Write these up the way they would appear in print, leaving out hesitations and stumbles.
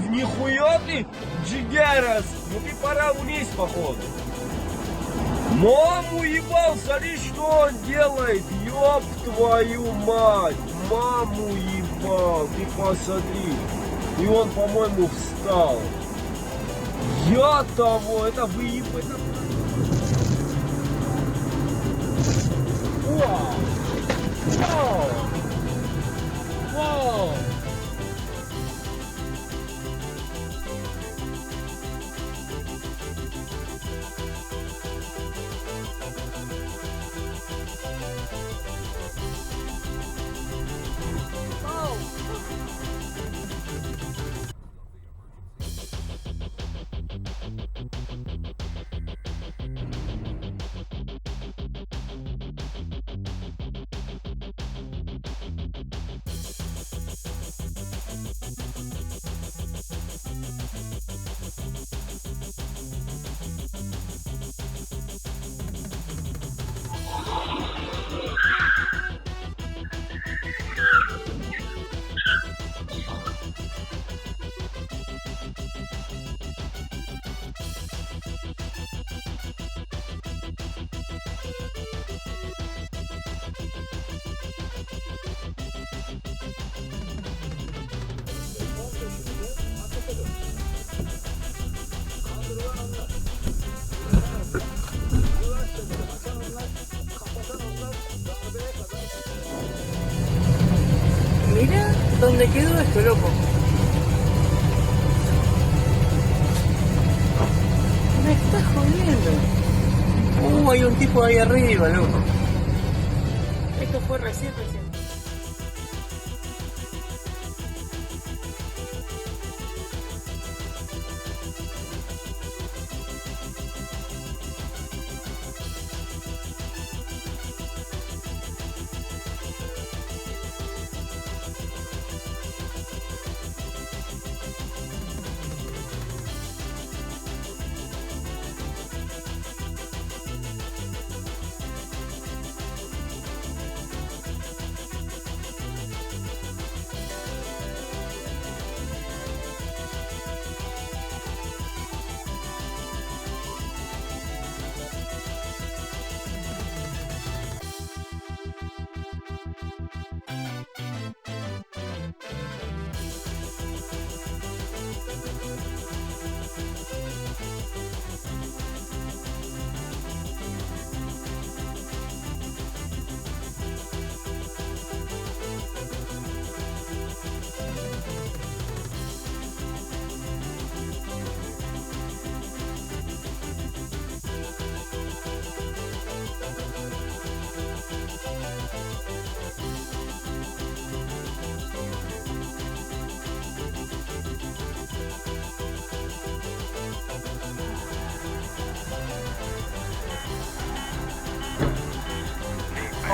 Нихуя ты, Джигерас! Ну ты пора вниз, походу. Маму ебал, смотри, что он делает. Ёб твою мать. Маму ебал, ты посмотри. И он, по-моему, встал. Я того, это выебать. Вау! Вау! Вау! Mira dónde quedó esto, loco. Me estás jodiendo. Hay un tipo ahí arriba, loco. Esto fue recién.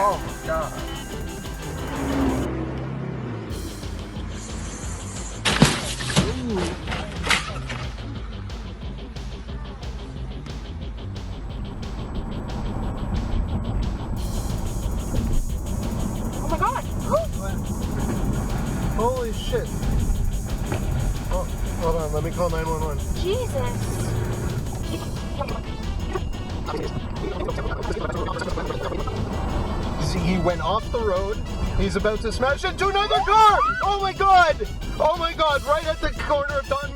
Oh my god. Oh my god. Holy shit. Oh, hold on, let me call 911. Jesus. He went off the road. He's about to smash into another car. Oh my god. Oh my god. Right at the corner of Don